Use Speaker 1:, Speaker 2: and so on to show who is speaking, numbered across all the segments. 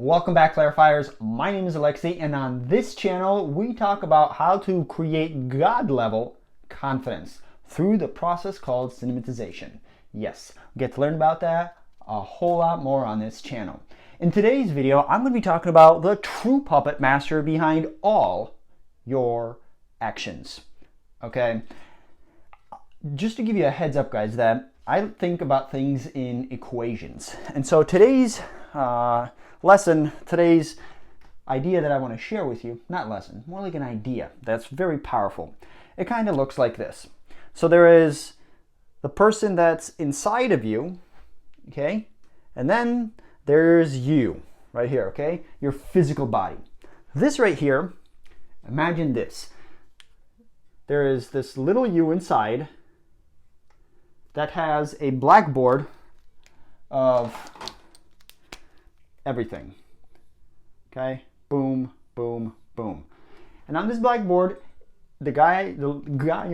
Speaker 1: Welcome back, clarifiers. My name is Alexei, and on this channel we talk about how to create God level confidence through the process called cinematization. Yes, we get to learn about that a whole lot more on this channel. In today's video, I'm going to be talking about the true puppet master behind all your actions. Okay, just to give you a heads up, guys, that I think about things in equations, and so today's today's idea that I want to share with you, not lesson, more like an idea that's very powerful. It kind of looks like this. So there is the person that's inside of you, okay? And then there's you right here, okay? Your physical body. This right here, imagine this. There is this little you inside that has a blackboard of everything. Okay, boom, boom, boom. And on this blackboard, the guy or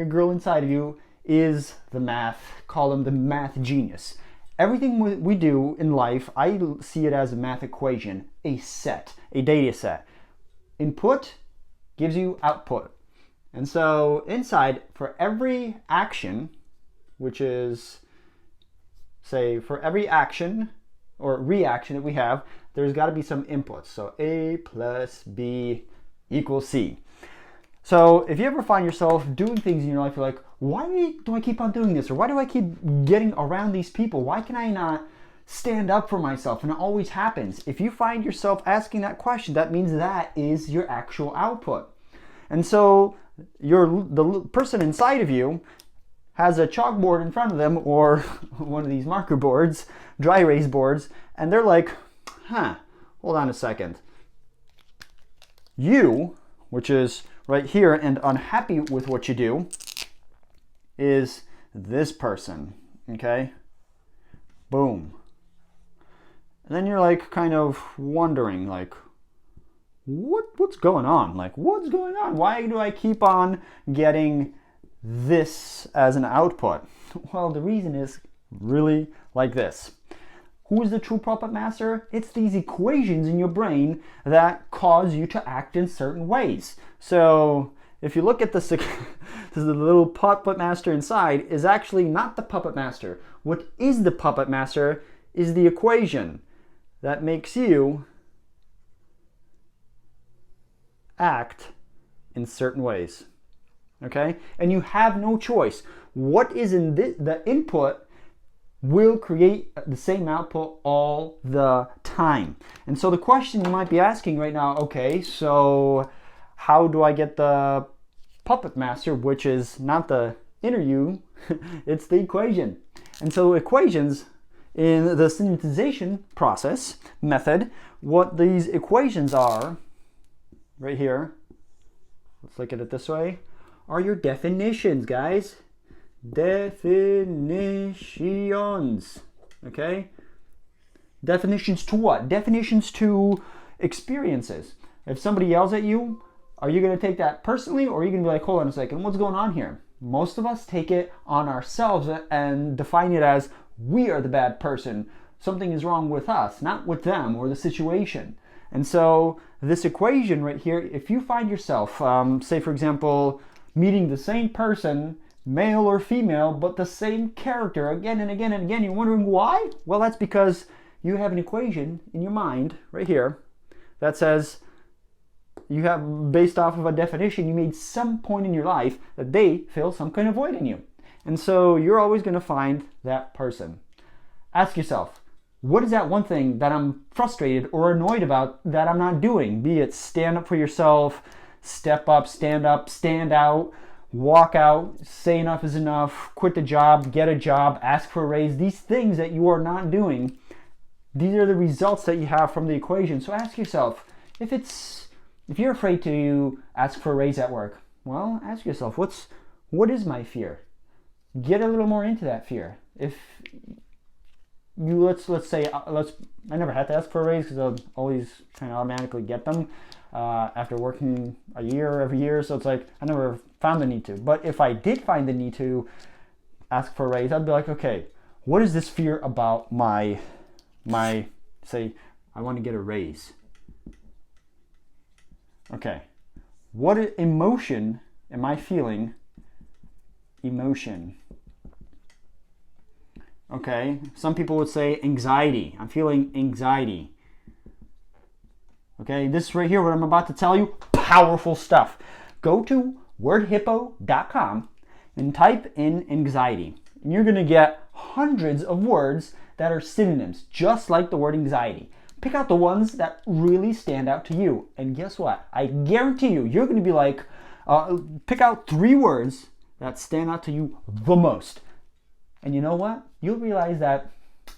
Speaker 1: girl inside of you is the math, call him the math genius. Everything we do in life, I see it as a math equation, a data set. Input gives you output. And so inside, for every action, which is, say, for every action or reaction that we have, there's got to be some inputs. So A plus B equals C. So if you ever find yourself doing things in your life, you're like, why do I keep on doing this? Or why do I keep getting around these people? Why can I not stand up for myself? And it always happens. If you find yourself asking that question, that means that is your actual output. And so the person inside of you has a chalkboard in front of them, or one of these marker boards, dry erase boards, and they're like, hold on a second. You, which is right here and unhappy with what you do, is this person, okay? Boom. And then you're like kind of wondering, like, what's going on? Like, what's going on? Why do I keep on getting this as an output? Well, the reason is really like this. Who is the true puppet master? It's these equations in your brain that cause you to act in certain ways. So if you look at the little puppet master inside is actually not the puppet master. What is the puppet master is the equation that makes you act in certain ways. Okay? And you have no choice. What is in the input will create the same output all the time. And so the question you might be asking right now, okay, so how do I get the puppet master, which is not the inner you, it's the equation. And so equations in the cinematization process method, what these equations are, right here, let's look at it this way, are your definitions, guys. Definitions. Okay? Definitions to what? Definitions to experiences. If somebody yells at you, are you going to take that personally, or are you going to be like, hold on a second, what's going on here? Most of us take it on ourselves and define it as we are the bad person. Something is wrong with us, not with them or the situation. And so this equation right here, if you find yourself, say for example, meeting the same person, male or female, but the same character again and again and again, you're wondering why? Well, that's because you have an equation in your mind right here that says you have, based off of a definition, you made some point in your life that they fill some kind of void in you. And so you're always going to find that person. Ask yourself, what is that one thing that I'm frustrated or annoyed about that I'm not doing? Be it stand up for yourself, step up, stand out, walk out, say enough is enough, quit the job, get a job, ask for a raise. These things that you are not doing, these are the results that you have from the equation. So ask yourself, if you're afraid to ask for a raise at work, well, ask yourself, what is my fear? Get a little more into that fear. If you, let's say, I never had to ask for a raise because I'll always kind of automatically get them after working a year every year. So it's like I never found the need to. But if I did find the need to ask for a raise, I'd be like, okay, what is this fear about my say I want to get a raise. Okay. What emotion am I feeling? Emotion. Okay. Some people would say anxiety. I'm feeling anxiety. Okay. This right here, what I'm about to tell you, powerful stuff. Go to wordhippo.com and type in anxiety. And you're going to get hundreds of words that are synonyms, just like the word anxiety. Pick out the ones that really stand out to you. And guess what? I guarantee you, you're going to be like, pick out 3 words that stand out to you the most. And you know what? You'll realize that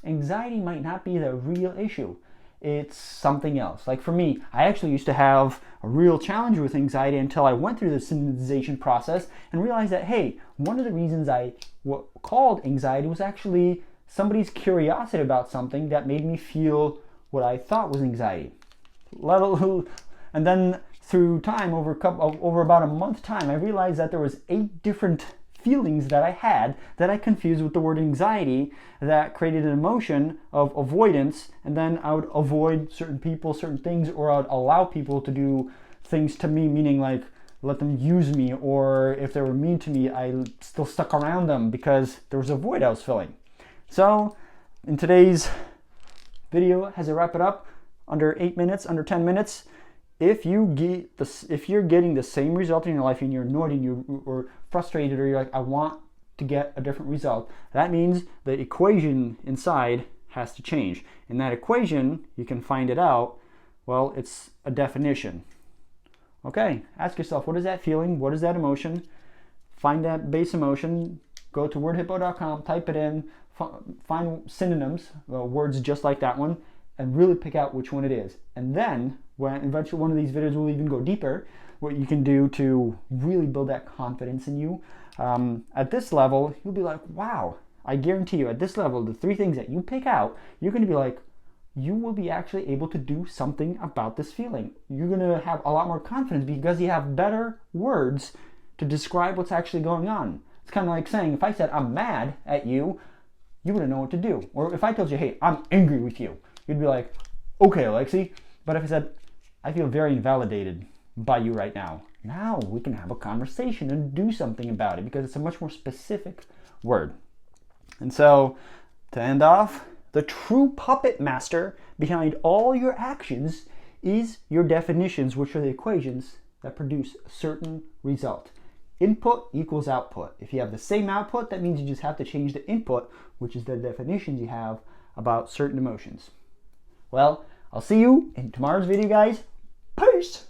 Speaker 1: anxiety might not be the real issue. It's something else. Like for me, I actually used to have a real challenge with anxiety until I went through the synthesization process and realized that, hey, one of the reasons I called anxiety was actually somebody's curiosity about something that made me feel what I thought was anxiety. And then through time, over about a month time, I realized that there was 8 different feelings that I had that I confused with the word anxiety that created an emotion of avoidance, and then I would avoid certain people, certain things, or I would allow people to do things to me, meaning like let them use me, or if they were mean to me, I still stuck around them because there was a void I was filling. So in today's video, as I wrap it up, under 8 minutes, under 10 minutes, if you're getting the same result in your life and you're annoyed and you're frustrated, or you're like, I want to get a different result, that means the equation inside has to change. In that equation, you can find it out. Well, it's a definition. Okay, ask yourself, what is that feeling? What is that emotion? Find that base emotion. Go to wordhippo.com, type it in, find synonyms, words just like that one, and really pick out which one it is. And then, when eventually one of these videos will even go deeper, what you can do to really build that confidence in you. At this level, you'll be like, wow, I guarantee you, at this level, the 3 things that you pick out, you're going to be like, you will be actually able to do something about this feeling. You're going to have a lot more confidence because you have better words to describe what's actually going on. It's kind of like saying, if I said, I'm mad at you, you wouldn't know what to do. Or if I told you, hey, I'm angry with you, you'd be like, okay, Alexi. But if I said, I feel very invalidated by you right now, now we can have a conversation and do something about it because it's a much more specific word. And so, to end off, the true puppet master behind all your actions is your definitions, which are the equations that produce a certain result. Input equals output. If you have the same output, that means you just have to change the input, which is the definitions you have about certain emotions. Well, I'll see you in tomorrow's video, guys. Peace!